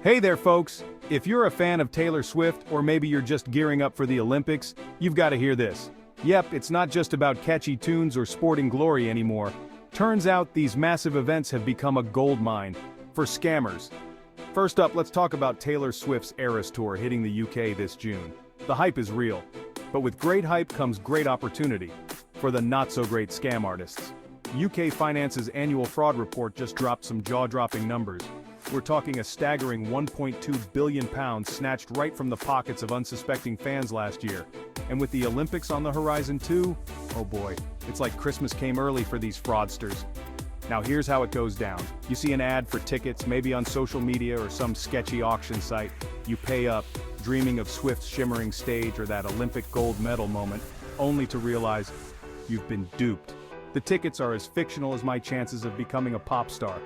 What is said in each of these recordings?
Hey there folks, if you're a fan of Taylor Swift or maybe you're just gearing up for the Olympics, you've got to hear this. Yep, it's not just about catchy tunes or sporting glory anymore. Turns out these massive events have become a goldmine for scammers. First up, let's talk about Taylor Swift's Eras Tour hitting the UK this June. The hype is real, but with great hype comes great opportunity for the not-so-great scam artists. UK Finance's annual fraud report just dropped some jaw-dropping numbers. We're talking a staggering £1.2 billion snatched right from the pockets of unsuspecting fans last year. And with the Olympics on the horizon too, oh boy, it's like Christmas came early for these fraudsters. Now here's how it goes down. You see an ad for tickets, maybe on social media or some sketchy auction site. You pay up, dreaming of Swift's shimmering stage or that Olympic gold medal moment, only to realize you've been duped. The tickets are as fictional as my chances of becoming a pop star.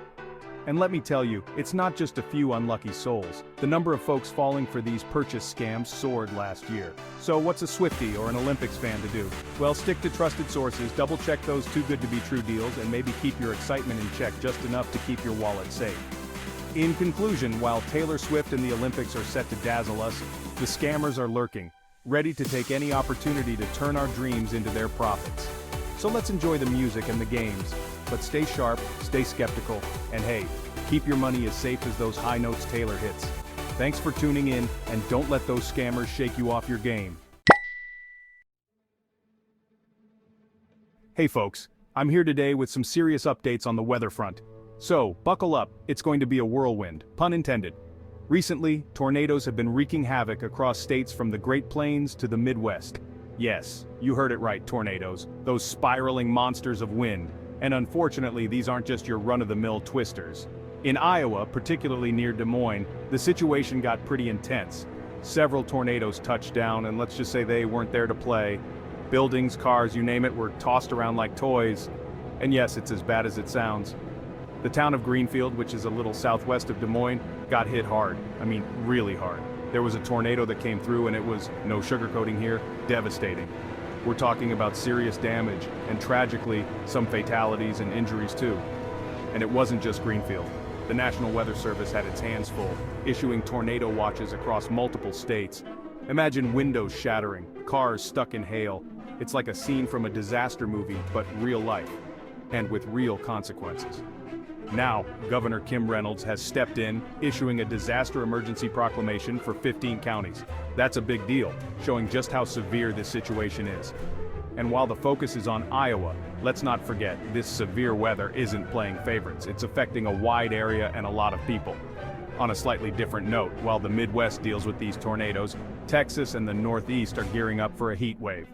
And let me tell you, it's not just a few unlucky souls. The number of folks falling for these purchase scams soared last year. So what's a Swiftie or an Olympics fan to do? Well, stick to trusted sources, double-check those too-good-to-be-true deals, and maybe keep your excitement in check just enough to keep your wallet safe. In conclusion, while Taylor Swift and the Olympics are set to dazzle us, the scammers are lurking, ready to take any opportunity to turn our dreams into their profits. So let's enjoy the music and the games, but stay sharp, stay skeptical, and hey, keep your money as safe as those high notes Taylor hits. Thanks for tuning in, and don't let those scammers shake you off your game. Hey folks, I'm here today with some serious updates on the weather front. So, buckle up, it's going to be a whirlwind, pun intended. Recently, tornadoes have been wreaking havoc across states from the Great Plains to the Midwest. Yes, you heard it right, tornadoes, those spiraling monsters of wind. And unfortunately, these aren't just your run-of-the-mill twisters. In Iowa, particularly near Des Moines, the situation got pretty intense. Several tornadoes touched down, and let's just say they weren't there to play. Buildings, cars, you name it, were tossed around like toys. And yes, it's as bad as it sounds. The town of Greenfield, which is a little southwest of Des Moines, got hit hard. I mean, really hard. There was a tornado that came through, and it was, no sugarcoating here, devastating. We're talking about serious damage, and tragically, some fatalities and injuries too. And it wasn't just Greenfield. The National Weather Service had its hands full, issuing tornado watches across multiple states. Imagine windows shattering, cars stuck in hail. It's like a scene from a disaster movie, but real life, and with real consequences. Now, Governor Kim Reynolds has stepped in, issuing a disaster emergency proclamation for 15 counties. That's a big deal, showing just how severe this situation is. And while the focus is on Iowa, let's not forget, this severe weather isn't playing favorites. It's affecting a wide area and a lot of people. On a slightly different note, while the Midwest deals with these tornadoes, Texas and the Northeast are gearing up for a heat wave.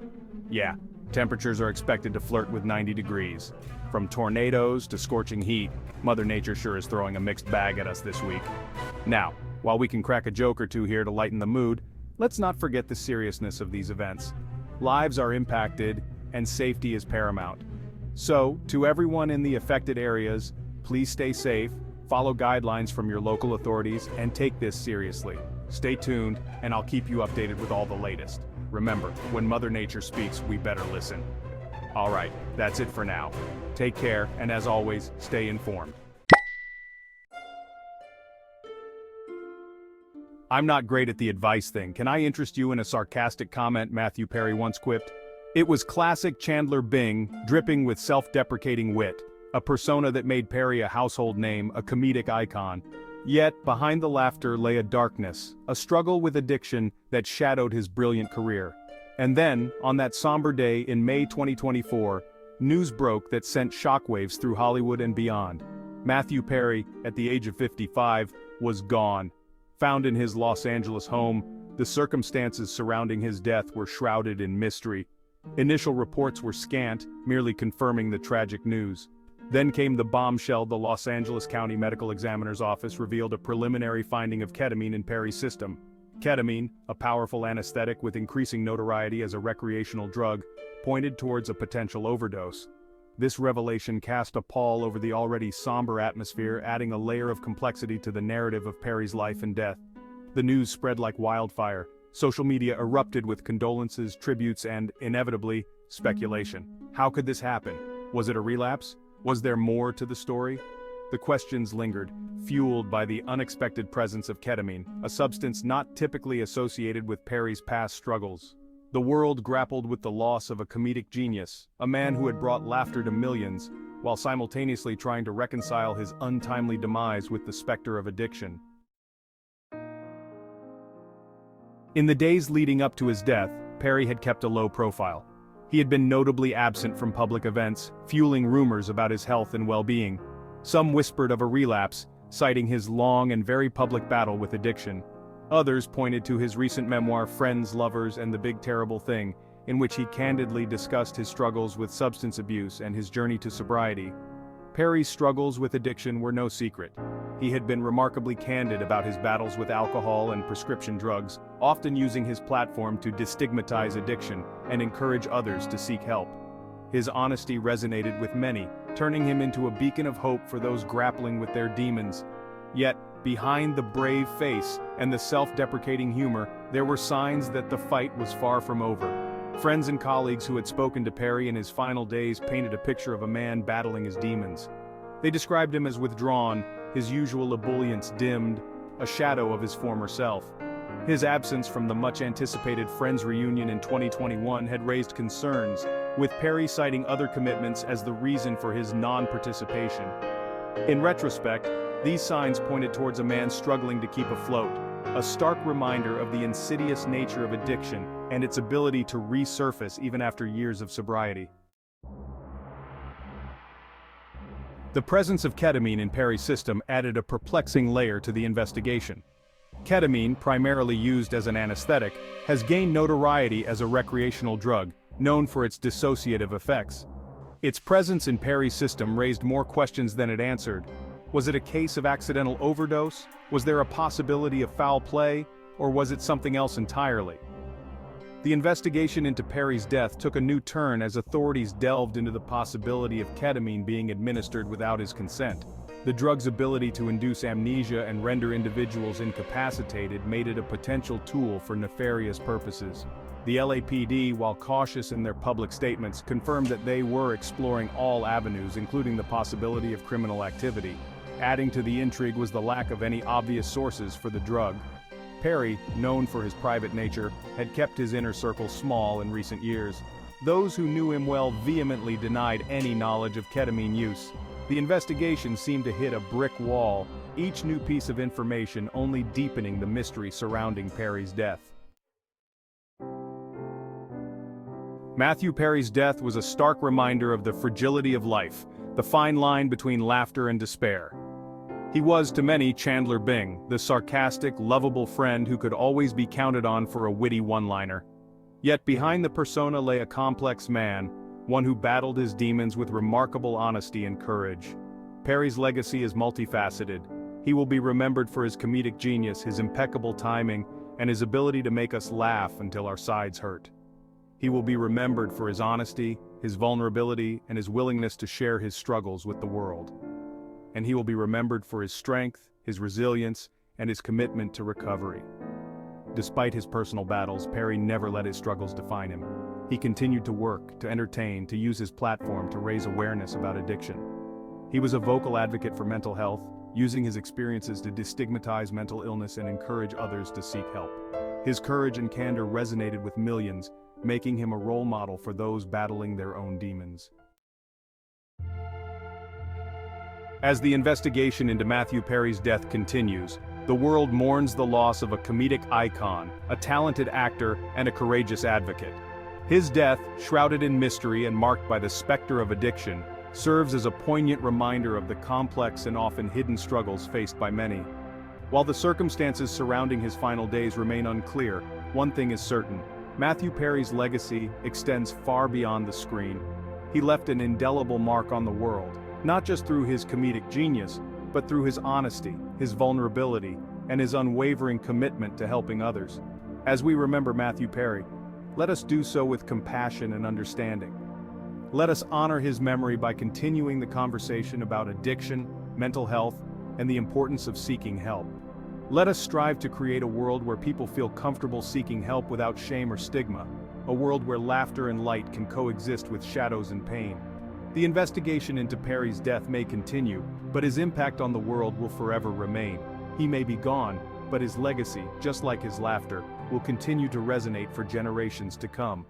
Yeah, temperatures are expected to flirt with 90 degrees. From tornadoes to scorching heat, Mother Nature sure is throwing a mixed bag at us this week. Now, while we can crack a joke or two here to lighten the mood, let's not forget the seriousness of these events. Lives are impacted, and safety is paramount. So, to everyone in the affected areas, please stay safe, follow guidelines from your local authorities, and take this seriously. Stay tuned, and I'll keep you updated with all the latest. Remember, when Mother Nature speaks, we better listen. Alright, that's it for now. Take care, and as always, stay informed. I'm not great at the advice thing. Can I interest you in a sarcastic comment Matthew Perry once quipped? It was classic Chandler Bing, dripping with self-deprecating wit, a persona that made Perry a household name, a comedic icon. Yet, behind the laughter lay a darkness, a struggle with addiction that shadowed his brilliant career. And then, on that somber day in May 2024, news broke that sent shockwaves through Hollywood and beyond. Matthew Perry, at the age of 55, was gone. Found in his Los Angeles home, the circumstances surrounding his death were shrouded in mystery. Initial reports were scant, merely confirming the tragic news. Then came the bombshell. The Los Angeles County Medical Examiner's Office revealed a preliminary finding of ketamine in Perry's system. Ketamine, a powerful anesthetic with increasing notoriety as a recreational drug, pointed towards a potential overdose. This revelation cast a pall over the already somber atmosphere, adding a layer of complexity to the narrative of Perry's life and death. The news spread like wildfire. Social media erupted with condolences, tributes, and, inevitably, speculation. How could this happen? Was it a relapse? Was there more to the story? The questions lingered. fueled by the unexpected presence of ketamine, a substance not typically associated with Perry's past struggles. The world grappled with the loss of a comedic genius, a man who had brought laughter to millions, while simultaneously trying to reconcile his untimely demise with the specter of addiction. In the days leading up to his death, Perry had kept a low profile. He had been notably absent from public events, fueling rumors about his health and well-being. Some whispered of a relapse, citing his long and very public battle with addiction. Others pointed to his recent memoir Friends, Lovers, and the Big Terrible Thing, in which he candidly discussed his struggles with substance abuse and his journey to sobriety. Perry's struggles with addiction were no secret. He had been remarkably candid about his battles with alcohol and prescription drugs, often using his platform to destigmatize addiction and encourage others to seek help. His honesty resonated with many, turning him into a beacon of hope for those grappling with their demons. Yet, behind the brave face and the self-deprecating humor, there were signs that the fight was far from over. Friends and colleagues who had spoken to Perry in his final days painted a picture of a man battling his demons. They described him as withdrawn, his usual ebullience dimmed, a shadow of his former self. His absence from the much-anticipated Friends reunion in 2021 had raised concerns, with Perry citing other commitments as the reason for his non-participation. In retrospect, these signs pointed towards a man struggling to keep afloat, a stark reminder of the insidious nature of addiction and its ability to resurface even after years of sobriety. The presence of ketamine in Perry's system added a perplexing layer to the investigation. Ketamine, primarily used as an anesthetic, has gained notoriety as a recreational drug, known for its dissociative effects. Its presence in Perry's system raised more questions than it answered. Was it a case of accidental overdose? Was there a possibility of foul play? Or was it something else entirely? The investigation into Perry's death took a new turn as authorities delved into the possibility of ketamine being administered without his consent. The drug's ability to induce amnesia and render individuals incapacitated made it a potential tool for nefarious purposes. The LAPD, while cautious in their public statements, confirmed that they were exploring all avenues, including the possibility of criminal activity. Adding to the intrigue was the lack of any obvious sources for the drug. Perry, known for his private nature, had kept his inner circle small in recent years. Those who knew him well vehemently denied any knowledge of ketamine use. The investigation seemed to hit a brick wall, each new piece of information only deepening the mystery surrounding Perry's death. Matthew Perry's death was a stark reminder of the fragility of life, the fine line between laughter and despair. He was, to many, Chandler Bing, the sarcastic, lovable friend who could always be counted on for a witty one-liner. Yet behind the persona lay a complex man, one who battled his demons with remarkable honesty and courage. Perry's legacy is multifaceted. He will be remembered for his comedic genius, his impeccable timing, and his ability to make us laugh until our sides hurt. He will be remembered for his honesty, his vulnerability, and his willingness to share his struggles with the world. And he will be remembered for his strength, his resilience, and his commitment to recovery. Despite his personal battles, Perry never let his struggles define him. He continued to work, to entertain, to use his platform to raise awareness about addiction. He was a vocal advocate for mental health, using his experiences to destigmatize mental illness and encourage others to seek help. His courage and candor resonated with millions, making him a role model for those battling their own demons. As the investigation into Matthew Perry's death continues, the world mourns the loss of a comedic icon, a talented actor, and a courageous advocate. His death, shrouded in mystery and marked by the specter of addiction, serves as a poignant reminder of the complex and often hidden struggles faced by many. While the circumstances surrounding his final days remain unclear, one thing is certain: Matthew Perry's legacy extends far beyond the screen. He left an indelible mark on the world, not just through his comedic genius, but through his honesty, his vulnerability, and his unwavering commitment to helping others. As we remember Matthew Perry, let us do so with compassion and understanding. Let us honor his memory by continuing the conversation about addiction, mental health, and the importance of seeking help. Let us strive to create a world where people feel comfortable seeking help without shame or stigma, a world where laughter and light can coexist with shadows and pain. The investigation into Perry's death may continue, but his impact on the world will forever remain. He may be gone, but his legacy, just like his laughter, will continue to resonate for generations to come.